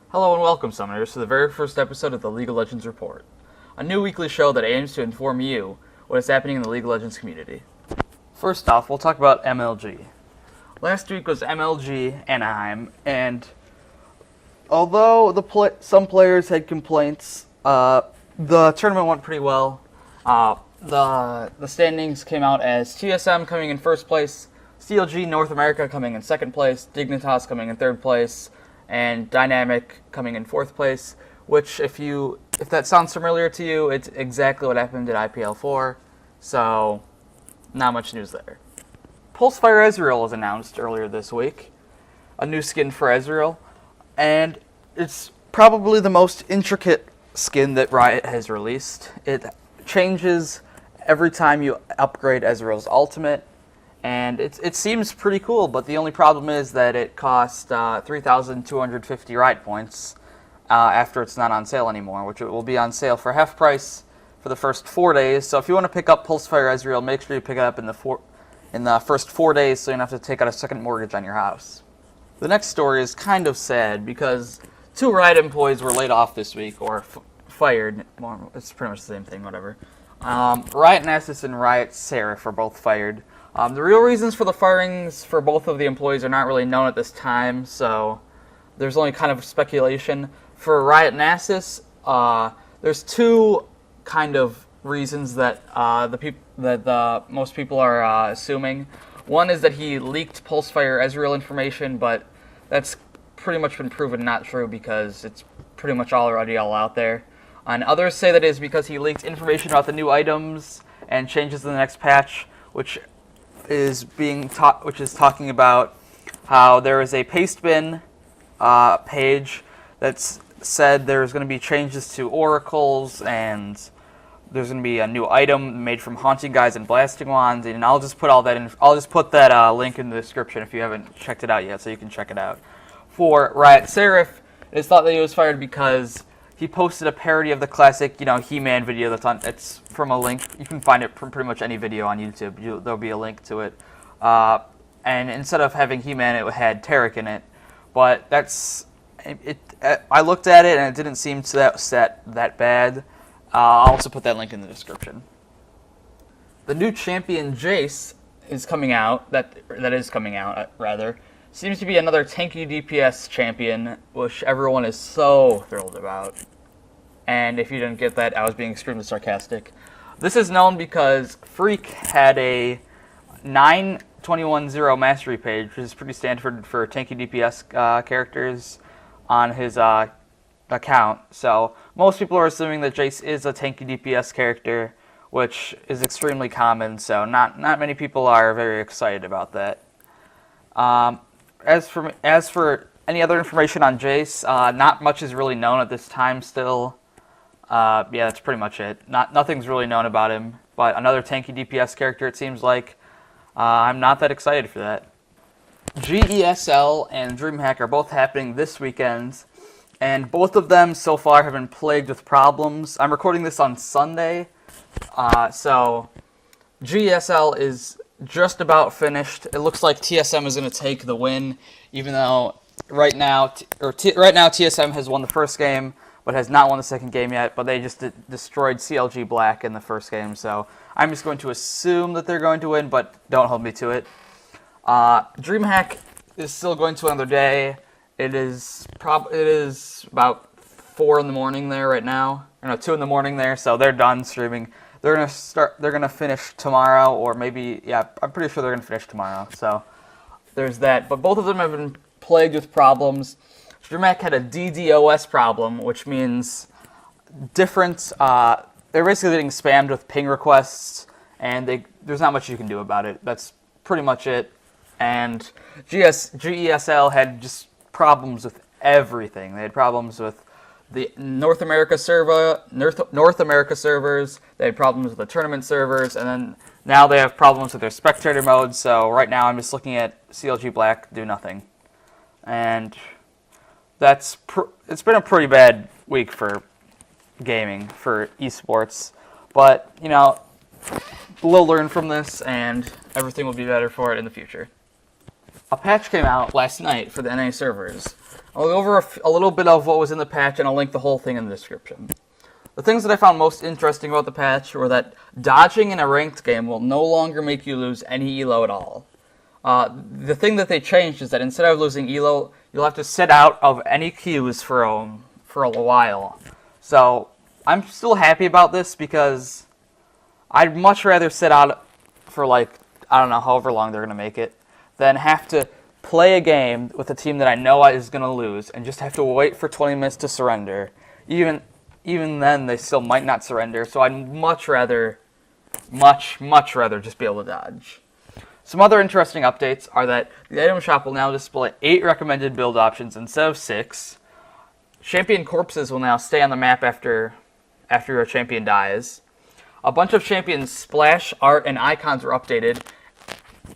Hello and welcome, Summoners, to the very first episode of the League of Legends Report, a new weekly show that aims to inform you what is happening in the League of Legends community. First off, we'll talk about MLG. Last week was MLG Anaheim, and although some players had complaints, the tournament went pretty well. The standings came out as TSM coming in first place, CLG North America coming in second place, Dignitas coming in third place, and Dynamic coming in fourth place, which if that sounds familiar to you, it's exactly what happened at IPL4, so not much news there. Pulsefire Ezreal was announced earlier this week, a new skin for Ezreal, and it's probably the most intricate skin that Riot has released. It changes every time you upgrade Ezreal's ultimate, and it seems pretty cool, but the only problem is that it costs 3,250 Riot points after it's not on sale anymore, which it will be on sale for half price for the first 4 days. So if you want to pick up Pulsefire Ezreal, make sure you pick it up in the first 4 daes so you don't have to take out a second mortgage on your house. The next story is kind of sad because 2 Riot employees were laid off this week, or fired. Well, it's pretty much the same thing, whatever. Riot Nasus and Riot Seraph were both fired. The real reasons for the firings for both of the employees are not really known at this time, so there's only kind of speculation. For Riot Nasus, there's 2 kind of reasons that most people are assuming. One is that he leaked Pulsefire Ezreal information, but that's pretty much been proven not true because it's pretty much already all out there. And others say that it is because he leaked information about the new items and changes in the next patch, which is talking about how there is a Pastebin page that's said there's going to be changes to oracles and there's going to be a new item made from Haunting Guys and Blasting Wands, and I'll just put all that in. I'll just put that link in the description if you haven't checked it out yet, so you can check it out. For Riot Seraph, it's thought that he was fired because he posted a parody of the classic, He-Man video it's from a link. You can find it from pretty much any video on YouTube. There'll be a link to it. And instead of having He-Man, it had Taric in it. But I looked at it and it didn't seem that bad. I'll also put that link in the description. The new champion Jace is coming out. That is coming out, rather. Seems to be another tanky DPS champion, which everyone is so thrilled about. And if you didn't get that, I was being extremely sarcastic. This is known because Freak had a 9210 mastery page, which is pretty standard for tanky DPS characters on his account. So most people are assuming that Jace is a tanky DPS character, which is extremely common, so not many people are very excited about that. As for any other information on Jace, not much is really known at this time still. Yeah, that's pretty much it. Nothing's really known about him, but another tanky DPS character, it seems like. I'm not that excited for that. GESL and DreamHack are both happening this weekend, and both of them so far have been plagued with problems. I'm recording this on Sunday, so GESL is just about finished. It looks like TSM is going to take the win, even though right now TSM has won the first game, but has not won the second game yet. But they just destroyed CLG Black in the first game, so I'm just going to assume that they're going to win, but don't hold me to it. DreamHack is still going to another day. It is about 4 in the morning there right now. 2 in the morning there, so they're done streaming. They're gonna finish tomorrow, or maybe, yeah, I'm pretty sure they're gonna finish tomorrow. So there's that. But both of them have been plagued with problems. DreamHack had a DDoS problem, which means different. They're basically getting spammed with ping requests, and there's not much you can do about it. That's pretty much it. And GESL had just problems with everything. They had problems with the North America servers. They had problems with the tournament servers, and then now they have problems with their spectator mode. So right now I'm just looking at CLG Black do nothing, and it's been a pretty bad week for gaming, for esports. But we'll learn from this, and everything will be better for it in the future. A patch came out last night for the NA servers, I'll go over a little bit of what was in the patch, and I'll link the whole thing in the description. The things that I found most interesting about the patch were that dodging in a ranked game will no longer make you lose any elo at all. The thing that they changed is that instead of losing elo, you'll have to sit out of any queues for a while. So I'm still happy about this because I'd much rather sit out for I don't know, however long they're going to make it, than have to play a game with a team that I know is going to lose and just have to wait for 20 minutes to surrender. Even then, they still might not surrender, so I'd much rather just be able to dodge. Some other interesting updates are that the item shop will now display 8 recommended build options instead of 6. Champion corpses will now stay on the map after your champion dies. A bunch of champions' splash, art, and icons were updated.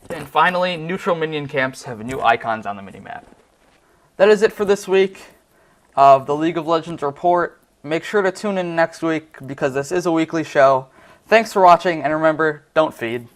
And finally, neutral minion camps have new icons on the minimap. That is it for this week of the League of Legends Report. Make sure to tune in next week because this is a weekly show. Thanks for watching, and remember, don't feed.